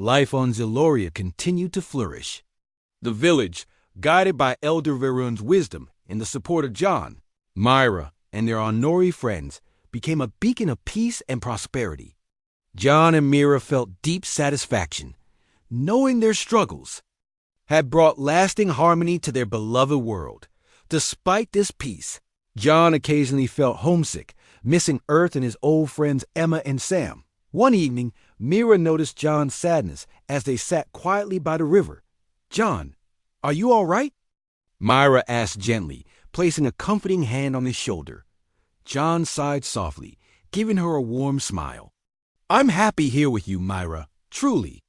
Life on Zeloria continued to flourish. The village, guided by Elder Varun's wisdom and the support of John, Myra, and their Honori friends, became a beacon of peace and prosperity. John and Mira felt deep satisfaction, knowing their struggles had brought lasting harmony to their beloved world. Despite this peace, John occasionally felt homesick, missing Earth and his old friends Emma and Sam. One evening, Mira noticed John's sadness as they sat quietly by the river. "John, are you all right?" Myra asked gently, placing a comforting hand on his shoulder. John sighed softly, giving her a warm smile. "I'm happy here with you, Myra, truly.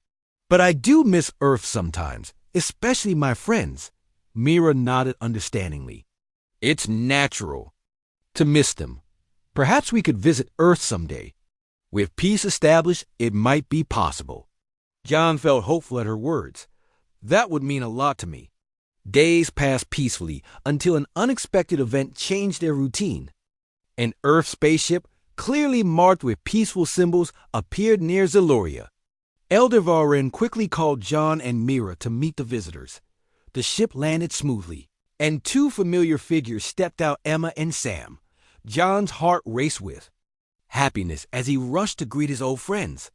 But I do miss Earth sometimes, especially my friends." Mira nodded understandingly. "It's natural to miss them. Perhaps we could visit Earth someday. With peace established, it might be possible." John felt hopeful at her words. "That would mean a lot to me." Days passed peacefully until an unexpected event changed their routine. An Earth spaceship, clearly marked with peaceful symbols, appeared near Zeloria. Elder Varen quickly called John and Mira to meet the visitors. The ship landed smoothly, and two familiar figures stepped out, Emma and Sam. John's heart raced with happiness as he rushed to greet his old friends.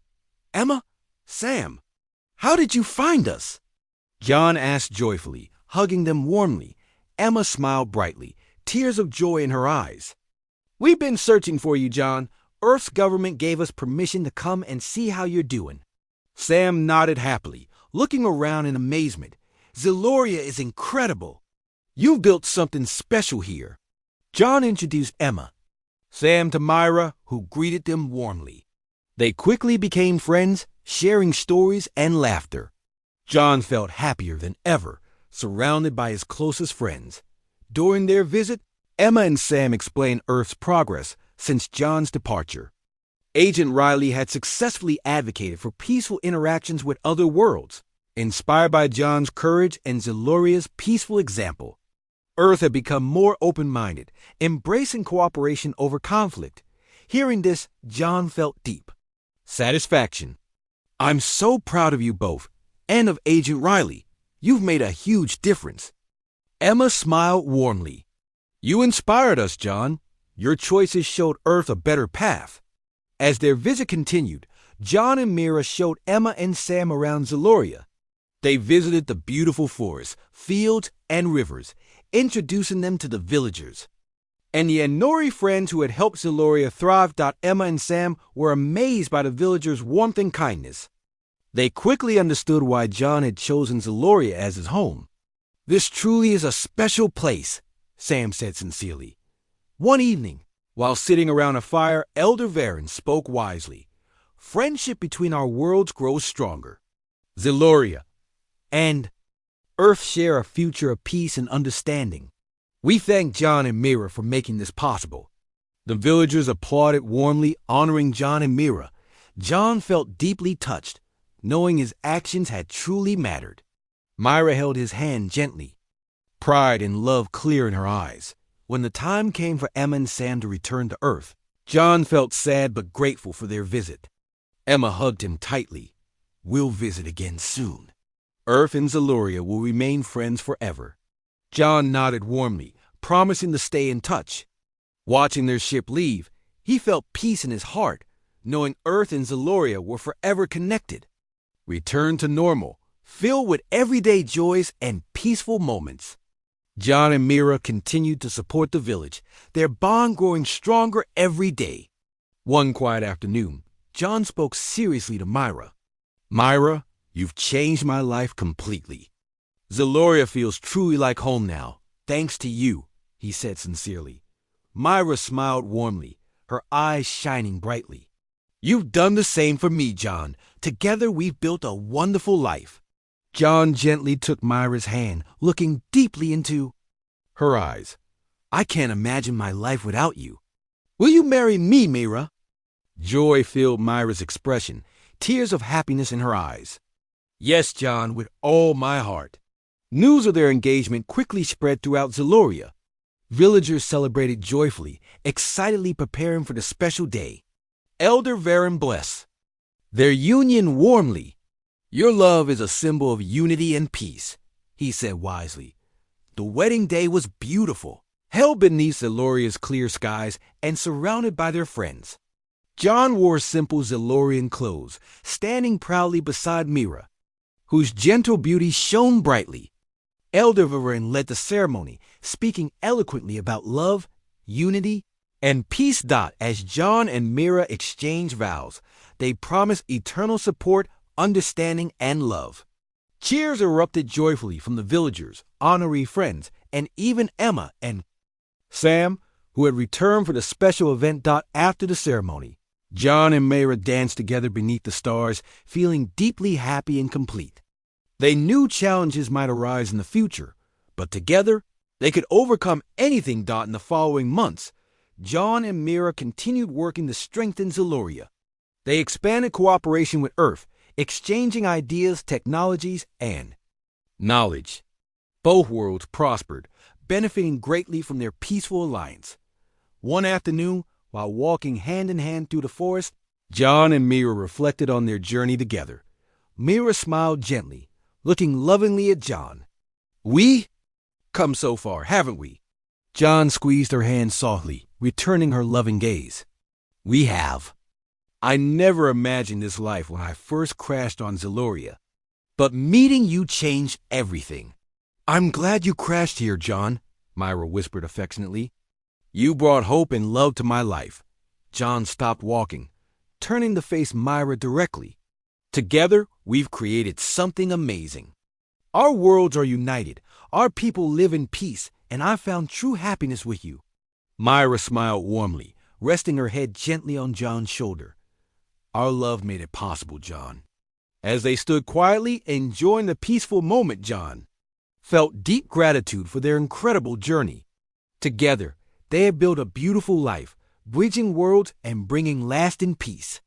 "Emma, Sam, how did you find us?" John asked joyfully, hugging them warmly. Emma smiled brightly, tears of joy in her eyes. "We've been searching for you, John. Earth's government gave us permission to come and see how you're doing." Sam nodded happily, looking around in amazement. "Zeloria is incredible. You've built something special here." John introduced Emma, Sam to Myra, who greeted them warmly. They quickly became friends, sharing stories and laughter. John felt happier than ever, surrounded by his closest friends. During their visit, Emma and Sam explained Earth's progress since John's departure. Agent Riley had successfully advocated for peaceful interactions with other worlds, inspired by John's courage and Zeloria's peaceful example. Earth had become more open-minded, embracing cooperation over conflict. Hearing this, John felt deep satisfaction. "I'm so proud of you both, and of Agent Riley. You've made a huge difference." Emma smiled warmly. "You inspired us, John. Your choices showed Earth a better path." As their visit continued, John and Mira showed Emma and Sam around Zeloria. They visited the beautiful forests, fields, and rivers, introducing them to the villagers. And the Honori friends who had helped Zeloria thrive. Emma and Sam were amazed by the villagers' warmth and kindness. They quickly understood why John had chosen Zeloria as his home. "This truly is a special place," Sam said sincerely. One evening, while sitting around a fire, Elder Varen spoke wisely. "Friendship between our worlds grows stronger. Zeloria and Earth share a future of peace and understanding. We thank John and Mira for making this possible." The villagers applauded warmly, honoring John and Mira. John felt deeply touched, knowing his actions had truly mattered. Myra held his hand gently, pride and love clear in her eyes. When the time came for Emma and Sam to return to Earth, John felt sad but grateful for their visit. Emma hugged him tightly. "We'll visit again soon. Earth and Zeloria will remain friends forever." John nodded warmly, promising to stay in touch. Watching their ship leave, he felt peace in his heart, knowing Earth and Zeloria were forever connected. Returned to normal, filled with everyday joys and peaceful moments. John and Mira continued to support the village, their bond growing stronger every day. One quiet afternoon, John spoke seriously to Myra. "Myra, you've changed my life completely. Zeloria feels truly like home now, thanks to you," he said sincerely. Myra smiled warmly, her eyes shining brightly. "You've done the same for me, John. Together we've built a wonderful life." John gently took Myra's hand, looking deeply into her eyes. "I can't imagine my life without you. Will you marry me, Myra?" Joy filled Myra's expression, tears of happiness in her eyes. "Yes, John, with all my heart." News of their engagement quickly spread throughout Zeloria. Villagers celebrated joyfully, excitedly preparing for the special day. Elder Varen blessed their union warmly. Your love is a symbol of unity and peace, he said wisely. The wedding day was beautiful, held beneath Ziloria's clear skies and surrounded by their friends. John wore simple Zilorian clothes, standing proudly beside Mira, whose gentle beauty shone brightly. Elder Varen led the ceremony, speaking eloquently about love, unity, and peace. As John and Mira exchanged vows, they promised eternal support, understanding, and love. Cheers erupted joyfully from the villagers, honorary friends, and even Emma and Sam, who had returned for the special event. After the ceremony, John and Mira danced together beneath the stars, feeling deeply happy and complete. They knew challenges might arise in the future, but together, they could overcome anything. In the following months, John and Mira continued working to strengthen Ziloria. They expanded cooperation with Earth, exchanging ideas, technologies, and knowledge. Both worlds prospered, benefiting greatly from their peaceful alliance. One afternoon, while walking hand in hand through the forest, John and Mira reflected on their journey together. Mira smiled gently, looking lovingly at John. "We come so far, haven't we?" John squeezed her hand softly, returning her loving gaze. "We have. I never imagined this life when I first crashed on Ziloria, but meeting you changed everything." "I'm glad you crashed here, John," Myra whispered affectionately. "You brought hope and love to my life." John stopped walking, turning to face Myra directly. "Together, we've created something amazing. Our worlds are united, our people live in peace, and I found true happiness with you." Myra smiled warmly, resting her head gently on John's shoulder. "Our love made it possible, John." As they stood quietly enjoying the peaceful moment, John felt deep gratitude for their incredible journey. Together, they had built a beautiful life, bridging worlds and bringing lasting peace.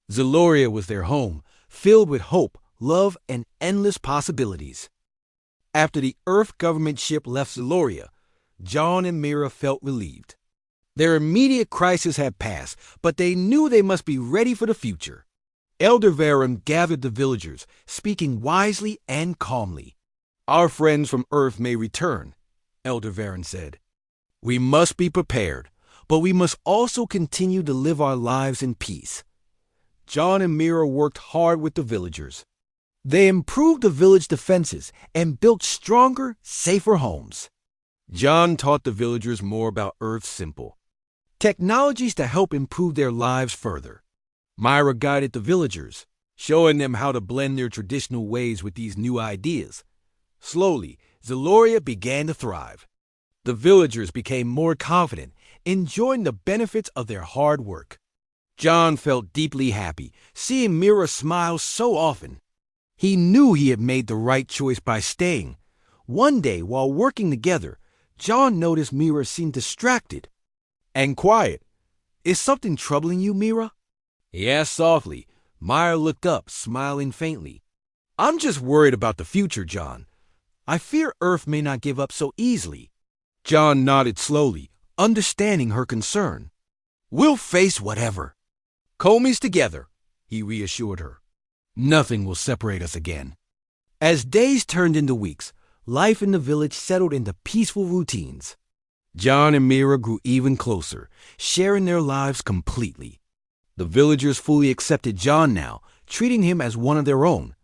Ziloria was their home, filled with hope, love, and endless possibilities. After the Earth government ship left Ziloria, John and Mira felt relieved. Their immediate crisis had passed, but they knew they must be ready for the future. Elder Varen gathered the villagers, speaking wisely and calmly. "Our friends from Earth may return," Elder Varen said. "We must be prepared, but we must also continue to live our lives in peace." John and Mira worked hard with the villagers. They improved the village defenses and built stronger, safer homes. John taught the villagers more about Earth's simple technologies to help improve their lives further. Myra guided the villagers, showing them how to blend their traditional ways with these new ideas. Slowly, Ziloria began to thrive. The villagers became more confident, enjoying the benefits of their hard work. John felt deeply happy, seeing Mira smile so often. He knew he had made the right choice by staying. One day, while working together, John noticed Mira seemed distracted and quiet. "Is something troubling you, Mira?" he asked softly. Myra looked up, smiling faintly. "I'm just worried about the future, John. I fear Earth may not give up so easily." John nodded slowly, understanding her concern. "We'll face whatever comes together," he reassured her. "Nothing will separate us again." As days turned into weeks, life in the village settled into peaceful routines. John and Mira grew even closer, sharing their lives completely. The villagers fully accepted John now, treating him as one of their own.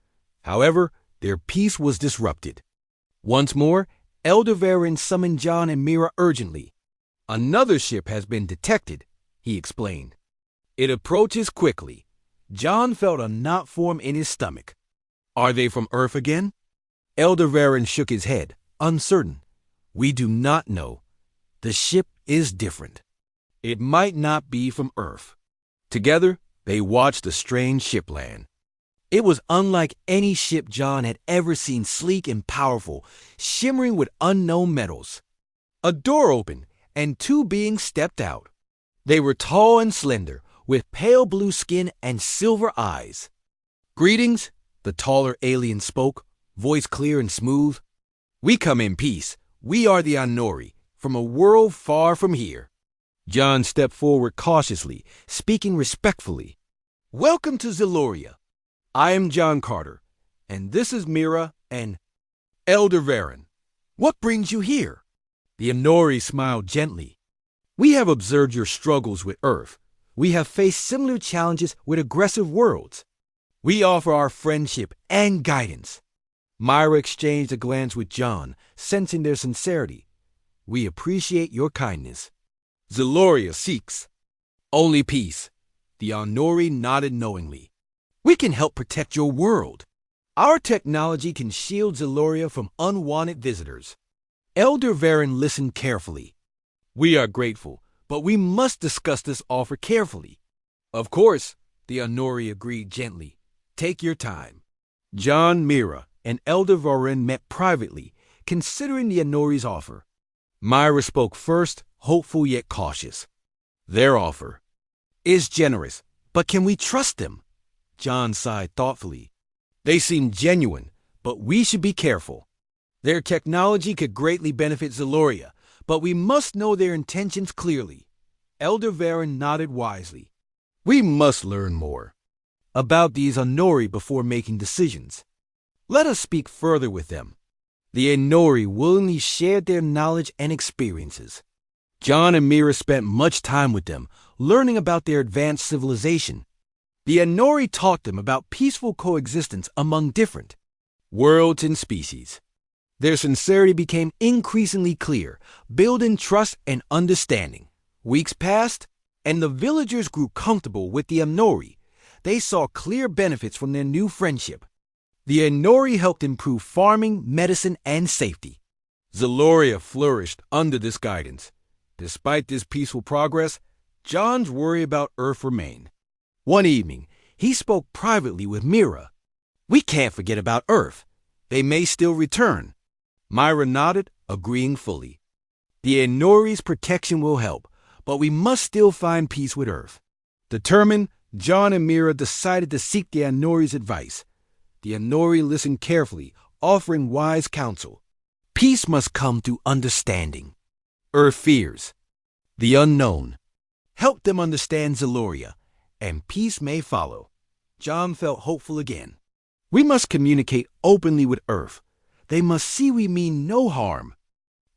However, their peace was disrupted. Once more, Elder Varen summoned John and Mira urgently. "Another ship has been detected," he explained. "It approaches quickly." John felt a knot form in his stomach. "Are they from Earth again?" Elder Varen shook his head, uncertain. "We do not know. The ship is different. It might not be from Earth." Together, they watched the strange ship land. It was unlike any ship John had ever seen, sleek and powerful, shimmering with unknown metals. A door opened, and two beings stepped out. They were tall and slender, with pale blue skin and silver eyes. "Greetings," the taller alien spoke, voice clear and smooth. "We come in peace. We are the Anori, from a world far from here." John stepped forward cautiously, speaking respectfully. "Welcome to Ziloria. I am John Carter, And this is Mira and Elder Varen. What brings you here? The Anori smiled gently. We have observed your struggles with Earth. We have faced similar challenges with aggressive worlds. We offer our friendship and guidance. Myra exchanged a glance with John, sensing their sincerity. We appreciate your kindness. Zeloria seeks only peace. The Anori nodded knowingly. We can help protect your world. Our technology can shield Zeloria from unwanted visitors. Elder Varen listened carefully. We are grateful, but we must discuss this offer carefully. Of course, the Anori agreed gently. Take your time. John, Mira, and Elder Varen met privately, considering the Anori's offer. Myra spoke first, hopeful yet cautious. Their offer is generous, but can we trust them? John sighed thoughtfully. They seem genuine, but we should be careful. Their technology could greatly benefit Zeloria, but we must know their intentions clearly. Elder Varen nodded wisely. We must learn more about these Anori before making decisions. Let us speak further with them. The Anori willingly shared their knowledge and experiences. John and Mira spent much time with them, learning about their advanced civilization. The Anori taught them about peaceful coexistence among different worlds and species. Their sincerity became increasingly clear, building trust and understanding. Weeks passed, and the villagers grew comfortable with the Anori. They saw clear benefits from their new friendship. The Anori helped improve farming, medicine, and safety. Zeloria flourished under this guidance. Despite this peaceful progress, John's worry about Earth remained. One evening, he spoke privately with Mira. We can't forget about Earth. They may still return. Myra nodded, agreeing fully. The Anori's protection will help, but we must still find peace with Earth. Determined, John and Mira decided to seek the Anori's advice. The Anori listened carefully, offering wise counsel. Peace must come through understanding. Earth fears the unknown. Help them understand Zeloria, and peace may follow. John felt hopeful again. We must communicate openly with Earth. They must see we mean no harm.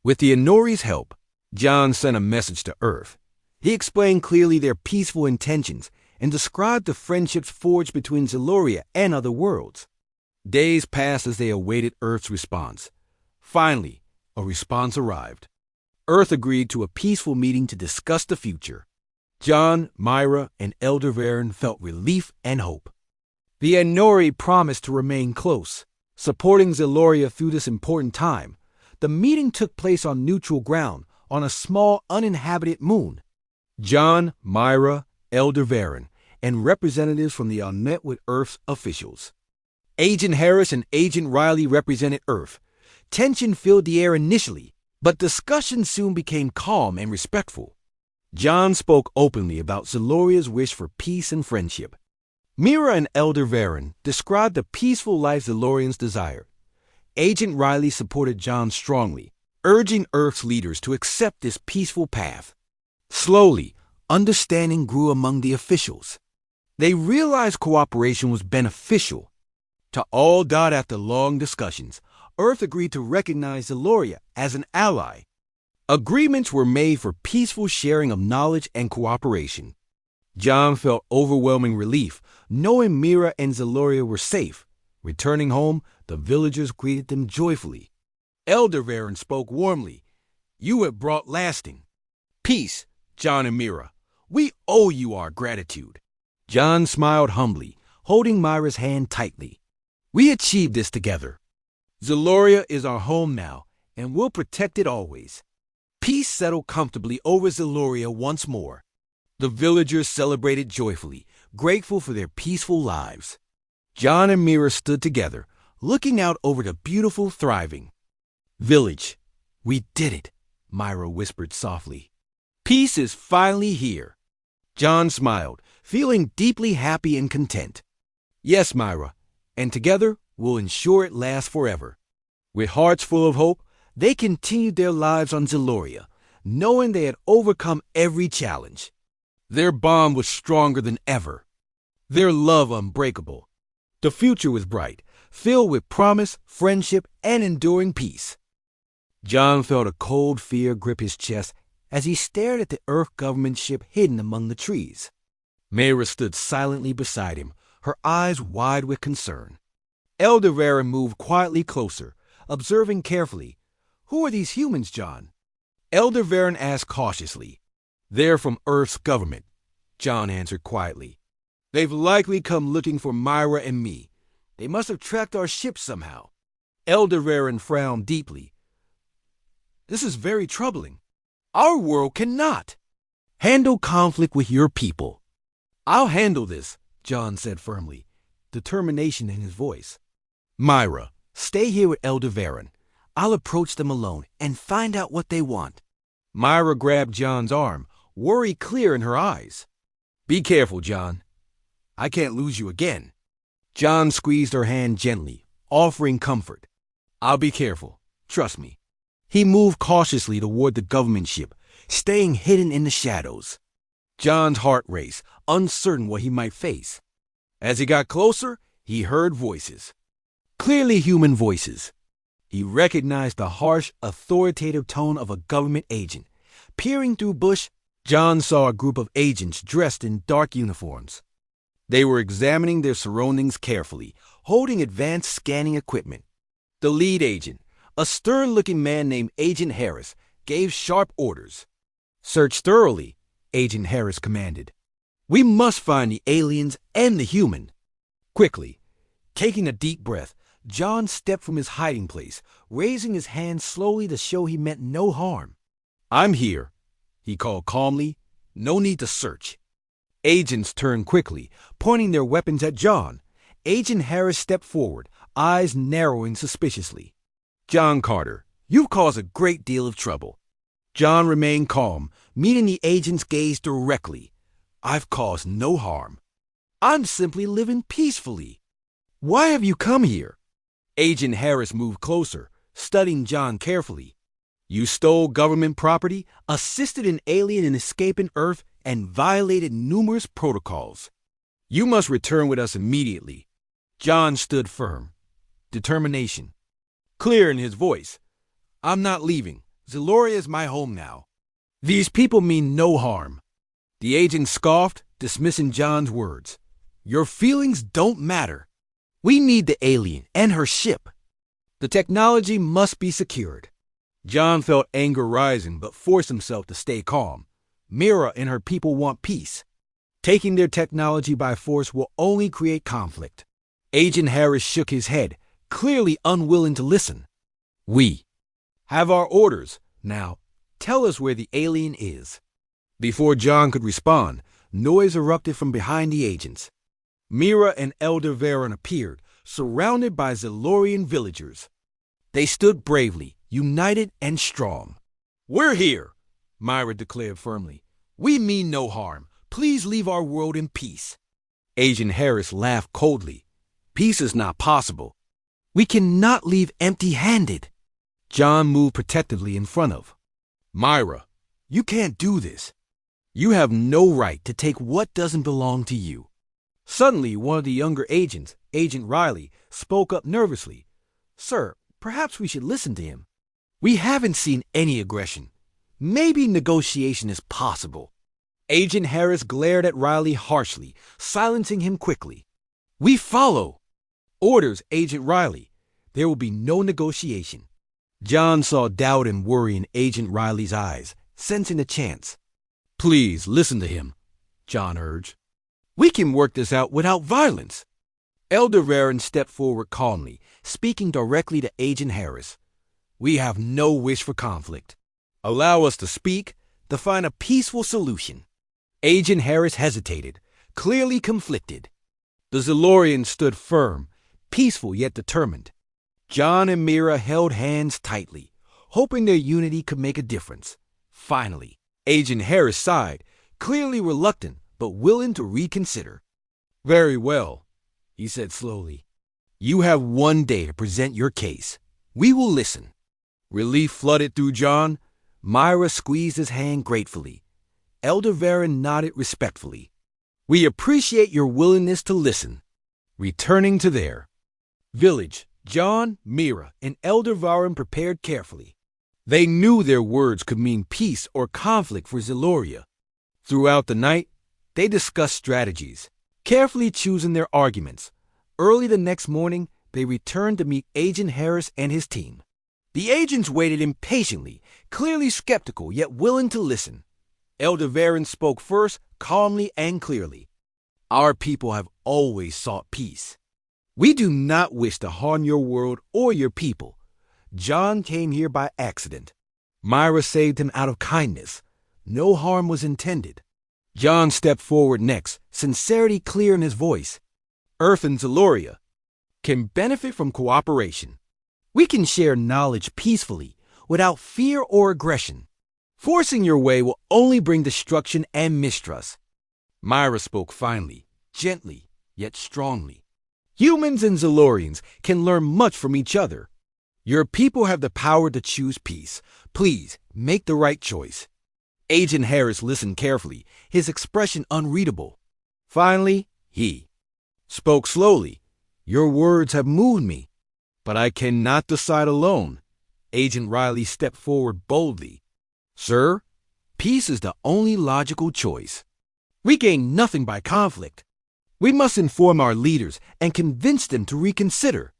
With the Anori's help, John sent a message to Earth. He explained clearly their peaceful intentions and described the friendships forged between Zeloria and other worlds. Days passed as they awaited Earth's response. Finally, a response arrived. Earth agreed to a peaceful meeting to discuss the future. John, Myra, and Elder Varen felt relief and hope. The Anori promised to remain close, supporting Zeloria through this important time. The meeting took place on neutral ground, on a small uninhabited moon. John, Myra, Elder Varen, and representatives from the met with Earth's officials. Agent Harris and Agent Riley represented Earth. Tension filled the air initially, but discussion soon became calm and respectful. John spoke openly about Zeloria's wish for peace and friendship. Mira and Elder Varen described the peaceful life Zelorians desired. Agent Riley supported John strongly, urging Earth's leaders to accept this peaceful path. Slowly, understanding grew among the officials. They realized cooperation was beneficial to all. After long discussions, Earth agreed to recognize Zeloria as an ally. Agreements were made for peaceful sharing of knowledge and cooperation. John felt overwhelming relief, knowing Mira and Zeloria were safe. Returning home, the villagers greeted them joyfully. Elder Varen spoke warmly. You have brought lasting peace, John and Mira. We owe you our gratitude. John smiled humbly, holding Myra's hand tightly. We achieved this together. Zeloria is our home now, and we'll protect it always. Peace settled comfortably over Zeloria once more. The villagers celebrated joyfully, grateful for their peaceful lives. John and Mira stood together, looking out over the beautiful, thriving village. We did it, Myra whispered softly. Peace is finally here. John smiled, feeling deeply happy and content. Yes, Myra, and together we'll ensure it lasts forever. With hearts full of hope, they continued their lives on Zeloria, knowing they had overcome every challenge. Their bond was stronger than ever, their love unbreakable. The future was bright, filled with promise, friendship, and enduring peace. John felt a cold fear grip his chest as he stared at the Earth government ship hidden among the trees. Mayra stood silently beside him, her eyes wide with concern. Elder Varen moved quietly closer, observing carefully. "Who are these humans, John?" Elder Varen asked cautiously. "They're from Earth's government," John answered quietly. "They've likely come looking for Myra and me. They must have tracked our ship somehow." Elder Varen frowned deeply. "This is very troubling. Our world cannot handle conflict with your people." "I'll handle this," John said firmly, determination in his voice. "Myra, stay here with Elder Varen. I'll approach them alone and find out what they want." Myra grabbed John's arm, worry clear in her eyes. "Be careful, John. I can't lose you again." John squeezed her hand gently, offering comfort. "I'll be careful. Trust me." He moved cautiously toward the government ship, staying hidden in the shadows. John's heart raced, uncertain what he might face. As he got closer, he heard voices. Clearly human voices. He recognized the harsh, authoritative tone of a government agent. Peering through bush, John saw a group of agents dressed in dark uniforms. They were examining their surroundings carefully, holding advanced scanning equipment. The lead agent, a stern-looking man named Agent Harris, gave sharp orders. "Search thoroughly," Agent Harris commanded. "We must find the aliens and the human." Quickly, taking a deep breath, John stepped from his hiding place, raising his hand slowly to show he meant no harm. "I'm here," he called calmly. "No need to search." Agents turned quickly, pointing their weapons at John. Agent Harris stepped forward, eyes narrowing suspiciously. "John Carter, you've caused a great deal of trouble." John remained calm, meeting the agent's gaze directly. "I've caused no harm. I'm simply living peacefully. Why have you come here?" Agent Harris moved closer, studying John carefully. "You stole government property, assisted an alien in escaping Earth, and violated numerous protocols. You must return with us immediately." John stood firm, determination clear in his voice. "I'm not leaving. Zeloria is my home now. These people mean no harm." The agent scoffed, dismissing John's words. "Your feelings don't matter. We need the alien and her ship. The technology must be secured." John felt anger rising but forced himself to stay calm. Mira and her people want peace. Taking their technology by force will only create conflict. Agent Harris shook his head, clearly unwilling to listen. "We have our orders. Now, tell us where the alien is." Before John could respond, noise erupted from behind the agents. Mira and Elder Varen appeared, surrounded by Zelorian villagers. They stood bravely, united and strong. "We're here," Myra declared firmly. "We mean no harm. Please leave our world in peace." Agent Harris laughed coldly. "Peace is not possible. We cannot leave empty-handed." John moved protectively in front of. "Myra, you can't do this. You have no right to take what doesn't belong to you." Suddenly, one of the younger agents, Agent Riley, spoke up nervously. "Sir, perhaps we should listen to him. We haven't seen any aggression. Maybe negotiation is possible." Agent Harris glared at Riley harshly, silencing him quickly. "We follow orders, Agent Riley. There will be no negotiation." John saw doubt and worry in Agent Riley's eyes, sensing a chance. "Please listen to him," John urged. "We can work this out without violence." Elder Varen stepped forward calmly, speaking directly to Agent Harris. "We have no wish for conflict. Allow us to speak, to find a peaceful solution." Agent Harris hesitated, clearly conflicted. The Zelorian stood firm, peaceful yet determined. John and Mira held hands tightly, hoping their unity could make a difference. Finally, Agent Harris sighed, clearly reluctant but willing to reconsider. "Very well," he said slowly. "You have 1 day to present your case. We will listen." Relief flooded through John. Myra squeezed his hand gratefully. Elder Varen nodded respectfully. "We appreciate your willingness to listen." Returning to their Village, John, Mira, and Elder Varen prepared carefully. They knew their words could mean peace or conflict for Zeloria. Throughout the night, they discussed strategies, carefully choosing their arguments. Early the next morning, they returned to meet Agent Harris and his team. The agents waited impatiently, clearly skeptical yet willing to listen. Elder Varen spoke first, calmly and clearly. Our people have always sought peace. We do not wish to harm your world or your people. John came here by accident. Myra saved him out of kindness. No harm was intended. John stepped forward next, sincerity clear in his voice. Earth and Zeloria can benefit from cooperation. We can share knowledge peacefully, without fear or aggression. Forcing your way will only bring destruction and mistrust. Myra spoke finally, gently, yet strongly. Humans and Zelorians can learn much from each other. Your people have the power to choose peace. Please, make the right choice. Agent Harris listened carefully, his expression unreadable. Finally, he spoke slowly. Your words have moved me, but I cannot decide alone. Agent Riley stepped forward boldly. Sir, peace is the only logical choice. We gain nothing by conflict. We must inform our leaders and convince them to reconsider.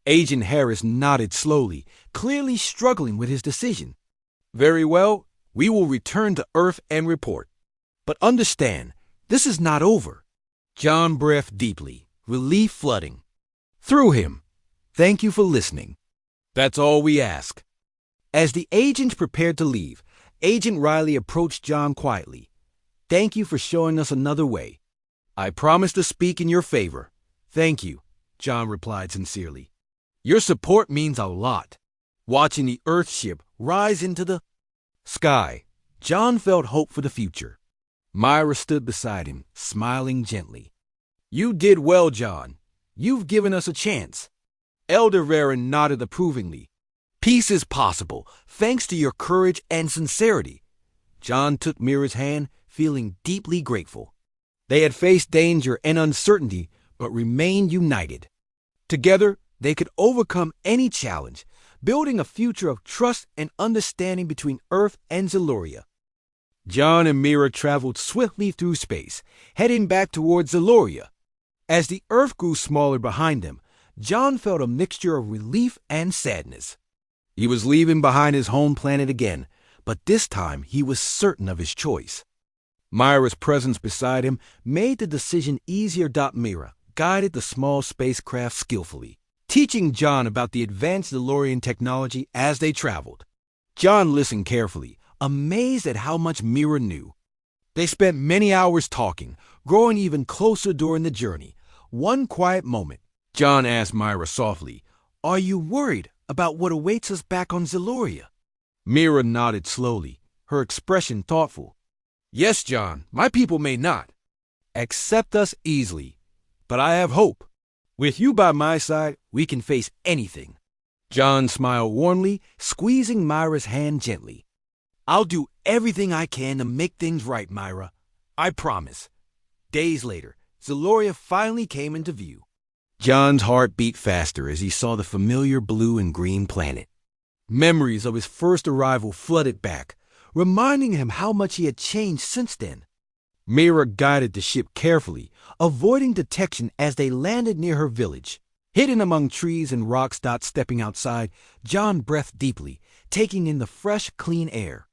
Agent Harris nodded slowly, clearly struggling with his decision. Very well, we will return to Earth and report. But understand, this is not over. John breathed deeply, relief flooding through him. Thank you for listening. That's all we ask. As the agents prepared to leave, Agent Riley approached John quietly. Thank you for showing us another way. I promise to speak in your favor. Thank you, John replied sincerely. Your support means a lot. Watching the Earthship rise into the sky, John felt hope for the future. Myra stood beside him, smiling gently. You did well, John. You've given us a chance. Elder Varen nodded approvingly. Peace is possible, thanks to your courage and sincerity. John took Mira's hand, feeling deeply grateful. They had faced danger and uncertainty, but remained united. Together, they could overcome any challenge, building a future of trust and understanding between Earth and Zeloria. John and Mira traveled swiftly through space, heading back towards Zeloria. As the Earth grew smaller behind them, John felt a mixture of relief and sadness. He was leaving behind his home planet again, but this time he was certain of his choice. Myra's presence beside him made the decision easier. Mira guided the small spacecraft skillfully, teaching John about the advanced Zelorian technology as they traveled. John listened carefully, amazed at how much Mira knew. They spent many hours talking, growing even closer during the journey. One quiet moment, John asked Myra softly, Are you worried about what awaits us back on Zeloria? Mira nodded slowly, her expression thoughtful. Yes, John, my people may not accept us easily, but I have hope. With you by my side, we can face anything. John smiled warmly, squeezing Myra's hand gently. I'll do everything I can to make things right, Myra. I promise. Days later, Zeloria finally came into view. John's heart beat faster as he saw the familiar blue and green planet. Memories of his first arrival flooded back, reminding him how much he had changed since then. Mira guided the ship carefully, avoiding detection as they landed near her village. Hidden among trees and rocks. Stepping outside, John breathed deeply, taking in the fresh, clean air.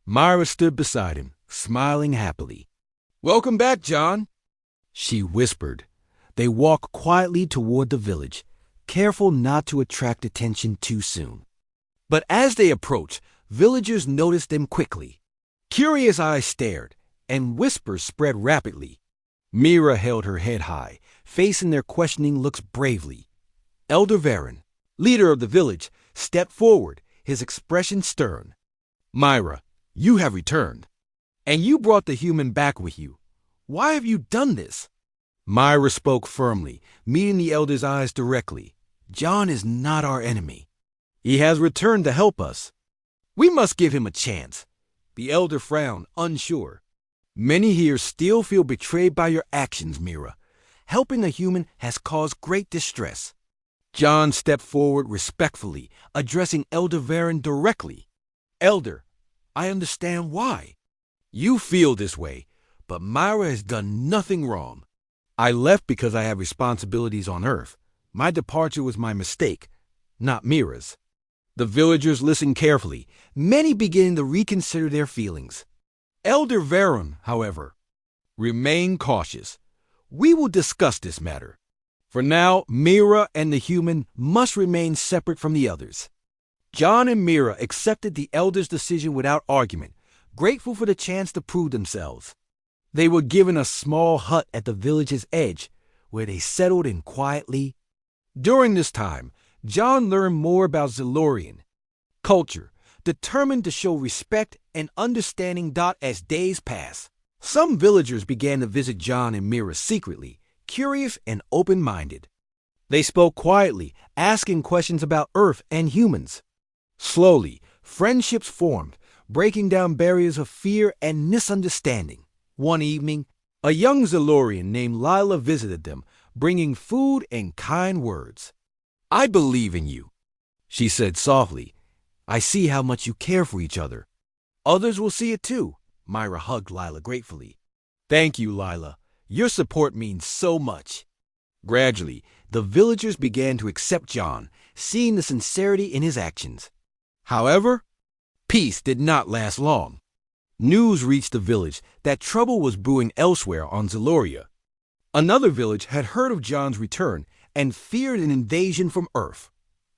Myra stood beside him, smiling happily. Welcome back, John, she whispered. They walked quietly toward the village, careful not to attract attention too soon. But as they approached, villagers noticed them quickly. Curious eyes stared, and whispers spread rapidly. Mira held her head high, facing their questioning looks bravely. Elder Varen, leader of the village, stepped forward, his expression stern. Myra, you have returned, and you brought the human back with you. Why have you done this? Myra spoke firmly, meeting the elder's eyes directly. John is not our enemy. He has returned to help us. We must give him a chance. The elder frowned, unsure. Many here still feel betrayed by your actions, Mira. Helping a human has caused great distress. John stepped forward respectfully, addressing Elder Varen directly. Elder, I understand why. You feel this way, but Myra has done nothing wrong. I left because I have responsibilities on Earth. My departure was my mistake, not Mira's. The villagers listened carefully, many beginning to reconsider their feelings. Elder Varen, however, remained cautious. We will discuss this matter. For now, Mira and the human must remain separate from the others. John and Mira accepted the elder's decision without argument, grateful for the chance to prove themselves. They were given a small hut at the village's edge, where they settled in quietly. During this time, John learned more about Zilorian culture, determined to show respect and understanding. As days passed, some villagers began to visit John and Mira secretly, curious and open-minded. They spoke quietly, asking questions about Earth and humans. Slowly, friendships formed, breaking down barriers of fear and misunderstanding. One evening, a young Zilorian named Lila visited them, bringing food and kind words. I believe in you, she said softly. I see how much you care for each other. Others will see it too. Myra hugged Lila gratefully. Thank you, Lila. Your support means so much. Gradually, the villagers began to accept John, seeing the sincerity in his actions. However, peace did not last long. News reached the village that trouble was brewing elsewhere on Zeloria. Another village had heard of John's return and feared an invasion from Earth.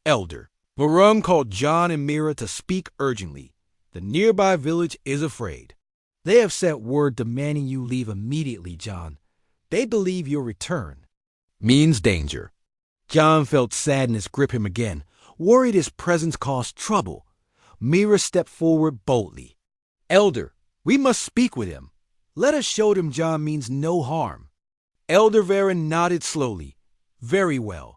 Elder Varun called John and Mira to speak urgently. The nearby village is afraid. They have sent word demanding you leave immediately, John. They believe your return means danger. John felt sadness grip him again, worried his presence caused trouble. Mira stepped forward boldly. Elder, we must speak with him. Let us show them John means no harm. Elder Varen nodded slowly. Very well.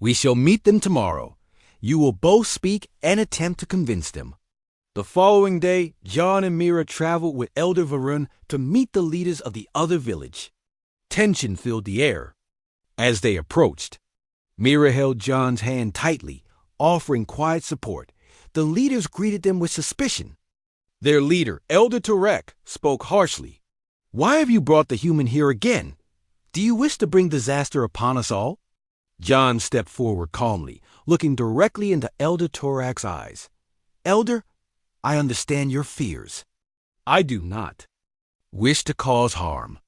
We shall meet them tomorrow. You will both speak and attempt to convince them. The following day, John and Mira traveled with Elder Varun to meet the leaders of the other village. Tension filled the air. As they approached, Mira held John's hand tightly, offering quiet support. The leaders greeted them with suspicion. Their leader, Elder Turek, spoke harshly. Why have you brought the human here again? Do you wish to bring disaster upon us all? John stepped forward calmly, looking directly into Elder Turek's eyes. Elder, I understand your fears. I do not wish to cause harm.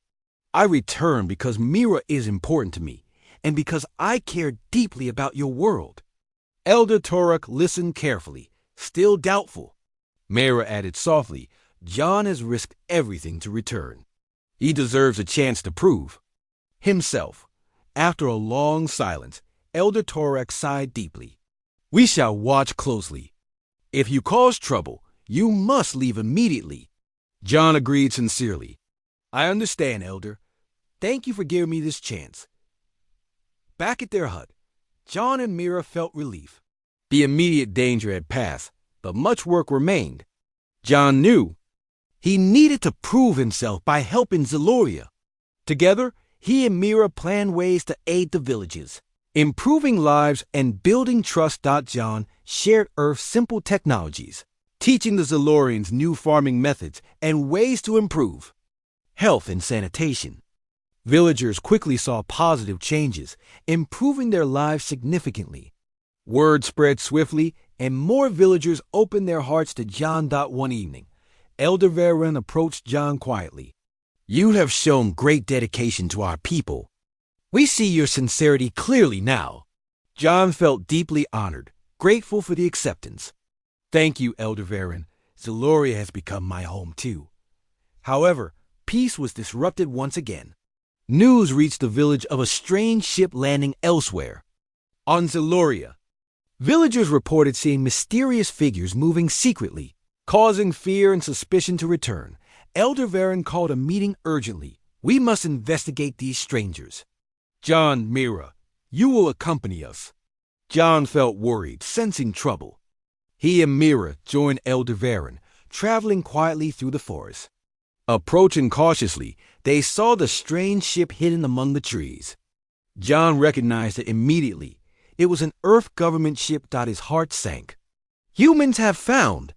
I return because Mira is important to me, and because I care deeply about your world. Elder Turek listened carefully, still doubtful. Mira added softly, John has risked everything to return. He deserves a chance to prove himself. After a long silence, Elder Turek sighed deeply. We shall watch closely. If you cause trouble, you must leave immediately. John agreed sincerely. I understand, Elder. Thank you for giving me this chance. Back at their hut, John and Mira felt relief. The immediate danger had passed, but much work remained. John knew he needed to prove himself by helping Zeloria. Together, he and Mira planned ways to aid the villages, improving lives and building trust. John shared Earth's simple technologies, teaching the Zilorians new farming methods and ways to improve health and sanitation. Villagers quickly saw positive changes, improving their lives significantly. Word spread swiftly, and more villagers opened their hearts to John. One evening, Elder Varen approached John quietly. You have shown great dedication to our people. We see your sincerity clearly now. John felt deeply honored, grateful for the acceptance. Thank you, Elder Varen. Zeloria has become my home too. However, peace was disrupted once again. News reached the village of a strange ship landing elsewhere. On Zeloria, villagers reported seeing mysterious figures moving secretly, causing fear and suspicion to return. Elder Varen called a meeting urgently. We must investigate these strangers. John, Mira, you will accompany us. John felt worried, sensing trouble. He and Mira joined Elder Varen, traveling quietly through the forest. Approaching cautiously, they saw the strange ship hidden among the trees. John recognized it immediately. It was an Earth government ship. His heart sank. Humans have found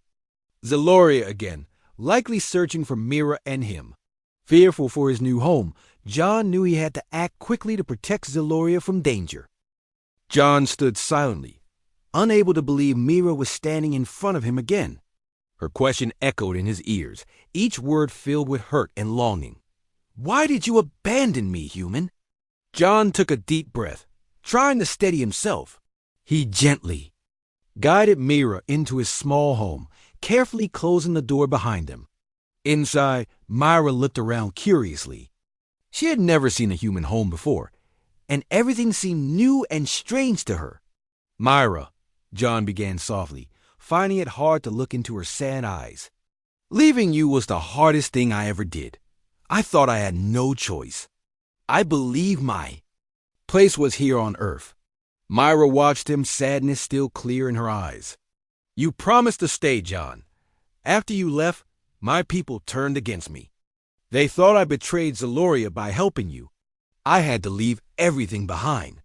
Zeloria again, likely searching for Mira and him. Fearful for his new home, John knew he had to act quickly to protect Zeloria from danger. John stood silently, unable to believe Mira was standing in front of him again. Her question echoed in his ears, each word filled with hurt and longing. "Why did you abandon me, human?" John took a deep breath, trying to steady himself. He gently guided Mira into his small home, carefully closing the door behind him. Inside, Myra looked around curiously. She had never seen a human home before, and everything seemed new and strange to her. "Myra," John began softly, finding it hard to look into her sad eyes. "Leaving you was the hardest thing I ever did. I thought I had no choice. I believe my place was here on Earth." Myra watched him, sadness still clear in her eyes. "You promised to stay, John. After you left, my people turned against me. They thought I betrayed Zeloria by helping you. I had to leave everything behind."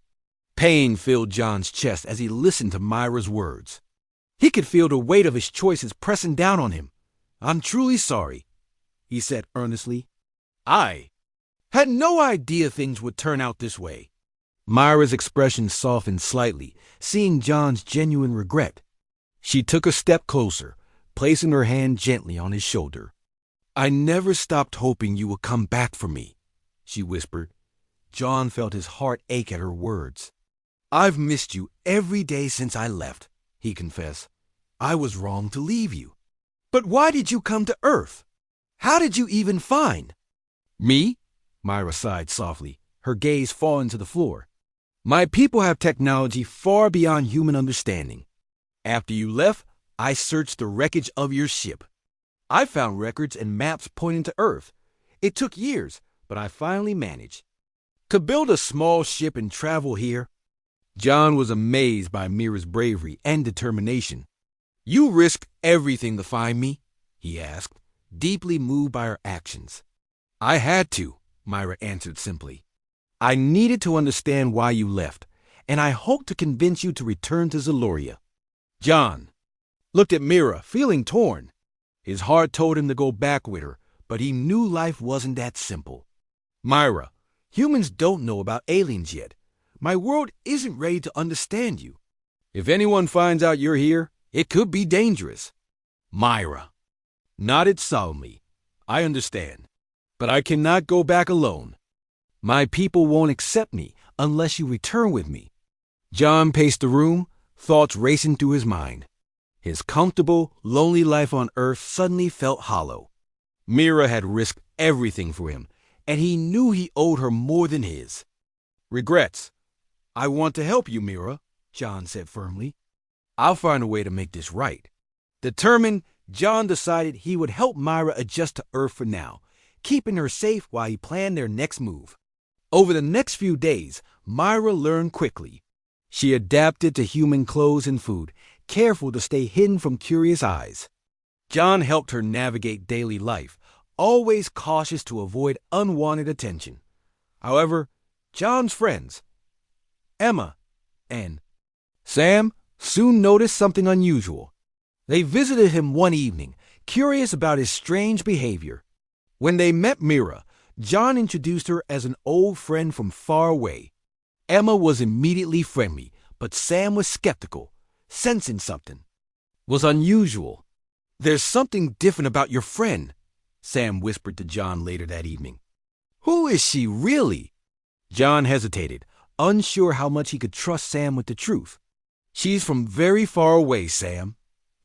Pain filled John's chest as he listened to Myra's words. He could feel the weight of his choices pressing down on him. "I'm truly sorry," he said earnestly. "I had no idea things would turn out this way." Myra's expression softened slightly, seeing John's genuine regret. She took a step closer, placing her hand gently on his shoulder. "I never stopped hoping you would come back for me," she whispered. John felt his heart ache at her words. "I've missed you every day since I left," he confessed. "I was wrong to leave you. But why did you come to Earth? How did you even find—" "Me?" Myra sighed softly, her gaze falling to the floor. "My people have technology far beyond human understanding. After you left, I searched the wreckage of your ship. I found records and maps pointing to Earth. It took years, but I finally managed to build a small ship and travel here." John was amazed by Mira's bravery and determination. "You risked everything to find me?" he asked, deeply moved by her actions. "I had to," Myra answered simply. "I needed to understand why you left, and I hoped to convince you to return to Zeloria." John looked at Mira, feeling torn. His heart told him to go back with her, but he knew life wasn't that simple. "Myra, humans don't know about aliens yet. My world isn't ready to understand you. If anyone finds out you're here, it could be dangerous." Myra nodded solemnly. "I understand, but I cannot go back alone. My people won't accept me unless you return with me." John paced the room, thoughts racing through his mind. His comfortable, lonely life on Earth suddenly felt hollow. Mira had risked everything for him, and he knew he owed her more than his regrets. "I want to help you, Mira," John said firmly. "I'll find a way to make this right." Determined, John decided he would help Myra adjust to Earth for now, keeping her safe while he planned their next move. Over the next few days, Myra learned quickly. She adapted to human clothes and food, careful to stay hidden from curious eyes. John helped her navigate daily life, always cautious to avoid unwanted attention. However, John's friends, Emma and Sam, soon noticed something unusual. They visited him one evening, curious about his strange behavior. When they met Mira, John introduced her as an old friend from far away. Emma was immediately friendly, but Sam was skeptical, sensing something was unusual. "There's something different about your friend," Sam whispered to John later that evening. "Who is she really?" John hesitated, unsure how much he could trust Sam with the truth. "She's from very far away, Sam,"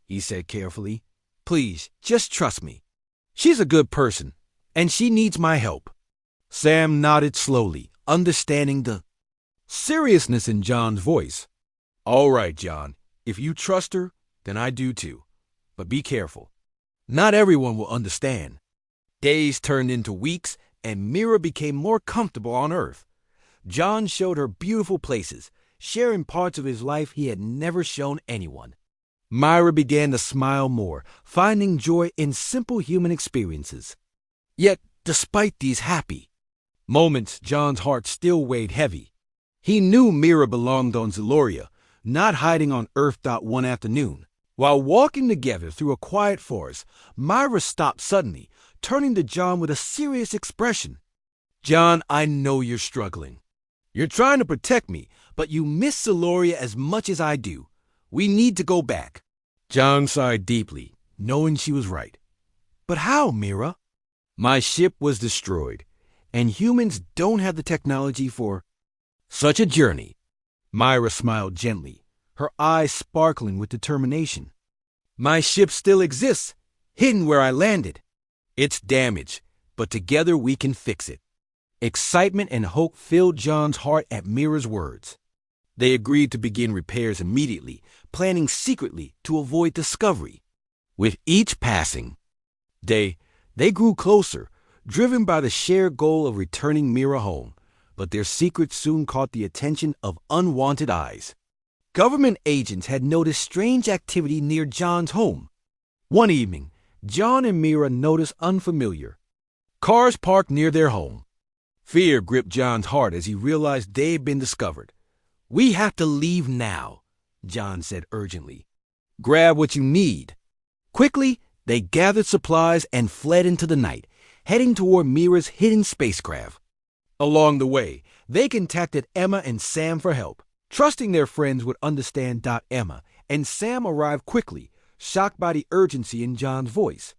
he said carefully. "Please, just trust me. She's a good person, and she needs my help." Sam nodded slowly, understanding the seriousness in John's voice. "All right, John. If you trust her, then I do too. But be careful. Not everyone will understand." Days turned into weeks, and Mira became more comfortable on Earth. John showed her beautiful places, sharing parts of his life he had never shown anyone. Myra began to smile more, finding joy in simple human experiences. Yet, despite these happy moments, John's heart still weighed heavy. He knew Mira belonged on Zeloria, not hiding on Earth. One afternoon, while walking together through a quiet forest, Myra stopped suddenly, turning to John with a serious expression. "John, I know you're struggling. You're trying to protect me, but you miss Zeloria as much as I do. We need to go back." John sighed deeply, knowing she was right. "But how, Mira?" "My ship was destroyed, and humans don't have the technology for such a journey." Myra smiled gently, her eyes sparkling with determination. "My ship still exists, hidden where I landed. It's damaged, but together we can fix it." Excitement and hope filled John's heart at Mira's words. They agreed to begin repairs immediately, planning secretly to avoid discovery. With each passing day, they grew closer, driven by the shared goal of returning Mira home, but their secret soon caught the attention of unwanted eyes. Government agents had noticed strange activity near John's home. One evening, John and Mira noticed unfamiliar cars parked near their home. Fear gripped John's heart as he realized they had been discovered. "We have to leave now," John said urgently. "Grab what you need." Quickly, they gathered supplies and fled into the night, heading toward Mira's hidden spacecraft. Along the way, they contacted Emma and Sam for help, trusting their friends would understand. Emma and Sam arrived quickly, shocked by the urgency in John's voice.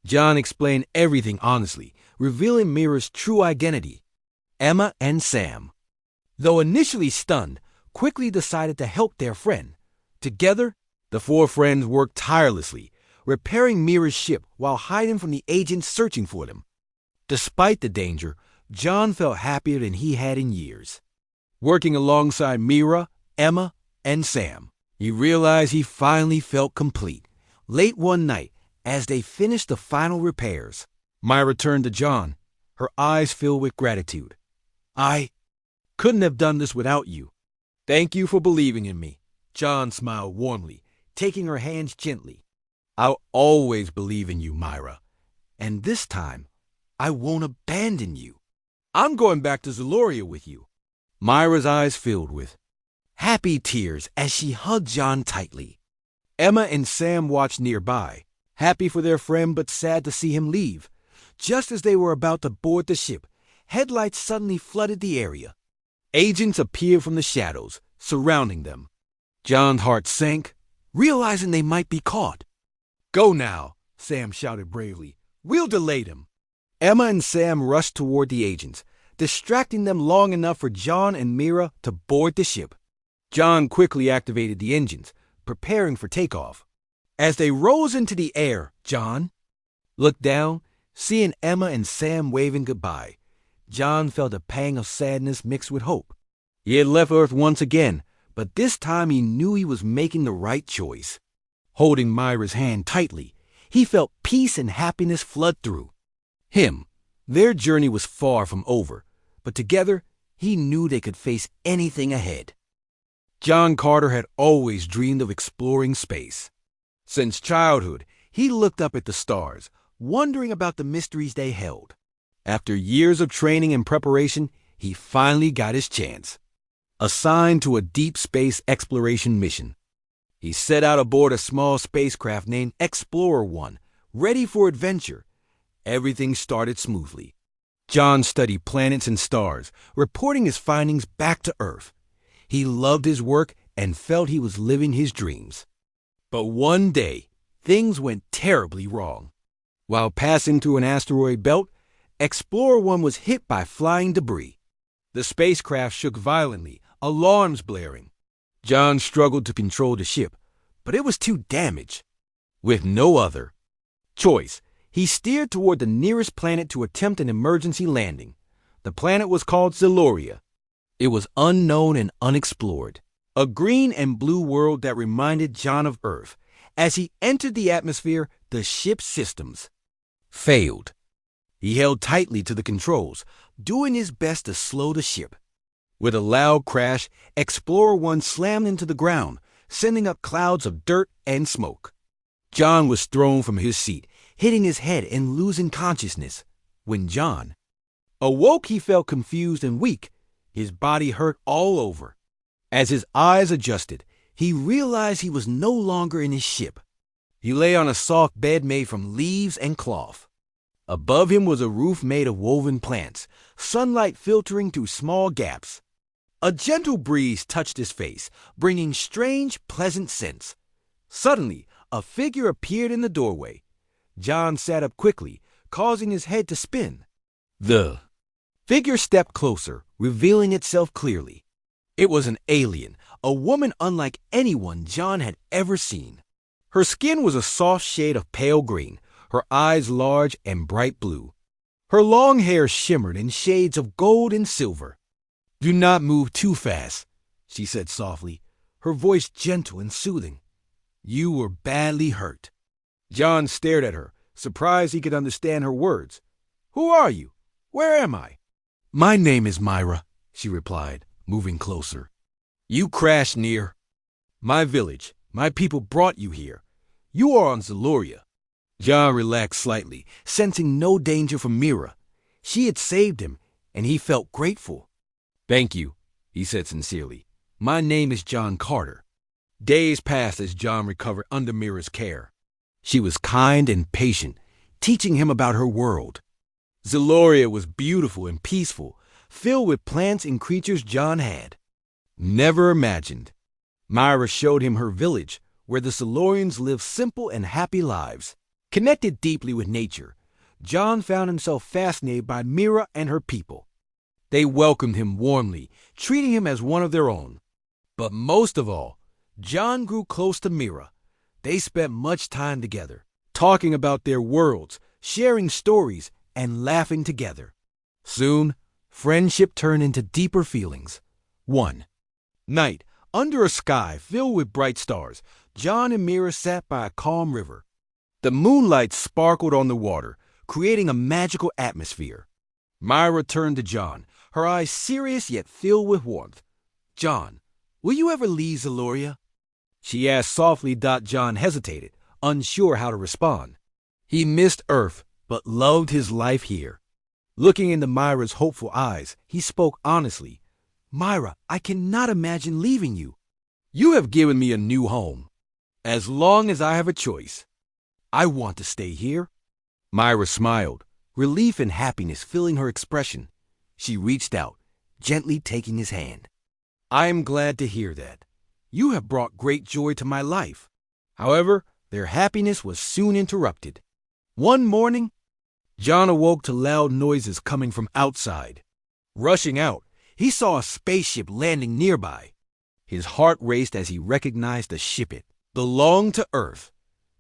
John explained everything honestly, revealing Mira's true identity. Emma and Sam, though initially stunned, quickly decided to help their friend. Together, the four friends worked tirelessly, repairing Mira's ship while hiding from the agents searching for them. Despite the danger, John felt happier than he had in years. Working alongside Mira, Emma, and Sam, he realized he finally felt complete. Late one night, as they finished the final repairs, Myra turned to John, her eyes filled with gratitude. "I couldn't have done this without you. Thank you for believing in me." John smiled warmly, taking her hands gently. "I'll always believe in you, Myra. And this time, I won't abandon you. I'm going back to Zeloria with you." Myra's eyes filled with happy tears as she hugged John tightly. Emma and Sam watched nearby, happy for their friend but sad to see him leave. Just as they were about to board the ship, headlights suddenly flooded the area. Agents appeared from the shadows, surrounding them. John's heart sank, realizing they might be caught. "Go now," Sam shouted bravely. "We'll delay them." Emma and Sam rushed toward the agents, distracting them long enough for John and Mira to board the ship. John quickly activated the engines, preparing for takeoff. As they rose into the air, John looked down, seeing Emma and Sam waving goodbye. John felt a pang of sadness mixed with hope. He had left Earth once again, but this time he knew he was making the right choice. Holding Myra's hand tightly, he felt peace and happiness flood through him. Their journey was far from over, but together he knew they could face anything ahead. John Carter had always dreamed of exploring space. Since childhood, he looked up at the stars, wondering about the mysteries they held. After years of training and preparation, he finally got his chance. Assigned to a deep space exploration mission, he set out aboard a small spacecraft named Explorer 1, ready for adventure. Everything started smoothly. John studied planets and stars, reporting his findings back to Earth. He loved his work and felt he was living his dreams. But one day, things went terribly wrong. While passing through an asteroid belt, Explorer 1 was hit by flying debris. The spacecraft shook violently, alarms blaring. John struggled to control the ship, but it was too damaged. With no other choice, he steered toward the nearest planet to attempt an emergency landing. The planet was called Zeloria. It was unknown and unexplored, a green and blue world that reminded John of Earth. As he entered the atmosphere, the ship's systems failed. He held tightly to the controls, doing his best to slow the ship. With a loud crash, Explorer 1 slammed into the ground, sending up clouds of dirt and smoke. John was thrown from his seat, hitting his head and losing consciousness. When John awoke, he felt confused and weak. His body hurt all over. As his eyes adjusted, he realized he was no longer in his ship. He lay on a soft bed made from leaves and cloth. Above him was a roof made of woven plants, sunlight filtering through small gaps. A gentle breeze touched his face, bringing strange, pleasant scents. Suddenly, a figure appeared in the doorway. John sat up quickly, causing his head to spin. The figure stepped closer, revealing itself clearly. It was an alien, a woman unlike anyone John had ever seen. Her skin was a soft shade of pale green, her eyes large and bright blue. Her long hair shimmered in shades of gold and silver. "Do not move too fast," she said softly, her voice gentle and soothing. "You were badly hurt." John stared at her, surprised he could understand her words. "Who are you? Where am I?" "My name is Myra," she replied, moving closer. "You crashed near my village. My people brought you here. You are on Zeloria." John relaxed slightly, sensing no danger from Mira. She had saved him, and he felt grateful. "Thank you," he said sincerely. "My name is John Carter." Days passed as John recovered under Mira's care. She was kind and patient, teaching him about her world. Zeloria was beautiful and peaceful, filled with plants and creatures John had never imagined. Myra showed him her village, where the Zelorians lived simple and happy lives. Connected deeply with nature, John found himself fascinated by Mira and her people. They welcomed him warmly, treating him as one of their own. But most of all, John grew close to Mira. They spent much time together, talking about their worlds, sharing stories, and laughing together. Soon, friendship turned into deeper feelings. One night, under a sky filled with bright stars, John and Mira sat by a calm river. The moonlight sparkled on the water, creating a magical atmosphere. Myra turned to John, her eyes serious yet filled with warmth. "John, will you ever leave Zeloria?" she asked softly. John hesitated, unsure how to respond. He missed Earth, but loved his life here. Looking into Myra's hopeful eyes, he spoke honestly. "Myra, I cannot imagine leaving you. You have given me a new home. As long as I have a choice, I want to stay here." Myra smiled, relief and happiness filling her expression. She reached out, gently taking his hand. "I am glad to hear that. You have brought great joy to my life." However, their happiness was soon interrupted. One morning, John awoke to loud noises coming from outside. Rushing out, he saw a spaceship landing nearby. His heart raced as he recognized the ship. It belonged to Earth.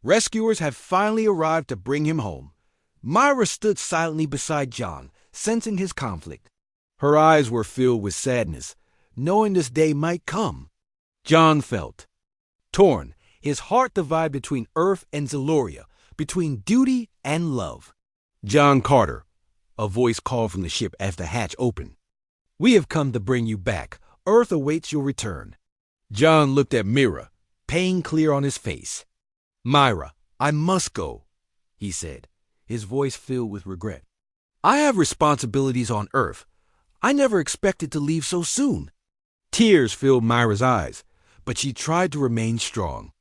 Rescuers had finally arrived to bring him home. Myra stood silently beside John, sensing his conflict. Her eyes were filled with sadness, knowing this day might come. John felt torn, his heart divided between Earth and Zeloria, between duty and love. "John Carter," a voice called from the ship as the hatch opened. "We have come to bring you back. Earth awaits your return." John looked at Mira, pain clear on his face. "Myra, I must go," he said, his voice filled with regret. "I have responsibilities on Earth. I never expected to leave so soon." Tears filled Myra's eyes, but she tried to remain strong.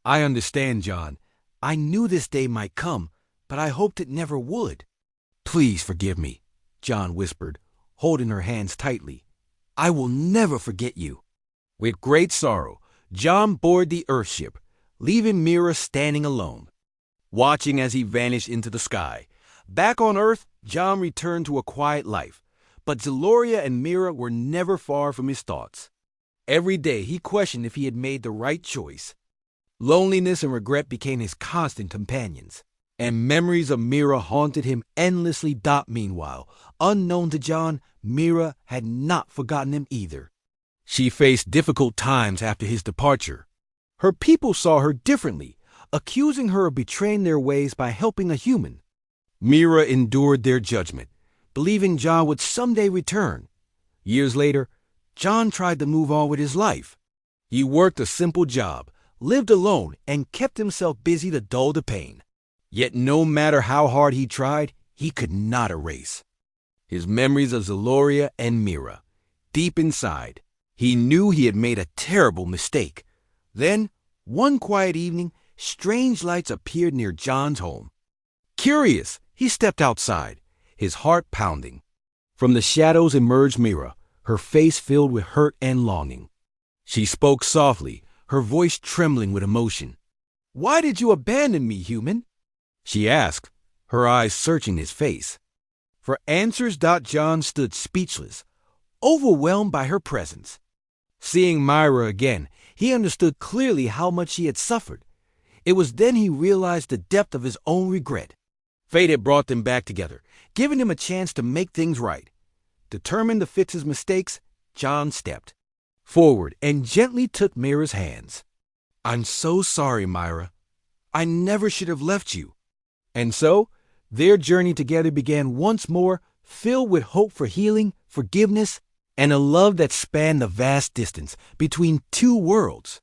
"I understand, John. I knew this day might come, but I hoped it never would." "Please forgive me," John whispered, holding her hands tightly. "I will never forget you." With great sorrow, John boarded the Earthship, leaving Mira standing alone, watching as he vanished into the sky. Back on Earth, John returned to a quiet life, but Zeloria and Mira were never far from his thoughts. Every day he questioned if he had made the right choice. Loneliness and regret became his constant companions, and memories of Mira haunted him endlessly. Meanwhile, unknown to John, Mira had not forgotten him either. She faced difficult times after his departure. Her people saw her differently, accusing her of betraying their ways by helping a human. Mira endured their judgment, believing John would someday return. Years later, John tried to move on with his life. He worked a simple job, lived alone, and kept himself busy to dull the pain. Yet no matter how hard he tried, he could not erase his memories of Zeloria and Mira. deep inside. He knew he had made a terrible mistake. Then, one quiet evening, strange lights appeared near John's home. Curious, he stepped outside, his heart pounding. From the shadows emerged Mira, her face filled with hurt and longing. She spoke softly, her voice trembling with emotion. "Why did you abandon me, human?" she asked, her eyes searching his face. For answers, John stood speechless, overwhelmed by her presence. Seeing Myra again, he understood clearly how much she had suffered. It was then he realized the depth of his own regret. Fate had brought them back together, giving him a chance to make things right. Determined to fix his mistakes, John stepped forward and gently took Myra's hands. "I'm so sorry, Myra. I never should have left you." And so, their journey together began once more, filled with hope for healing, forgiveness, and a love that spanned the vast distance between two worlds.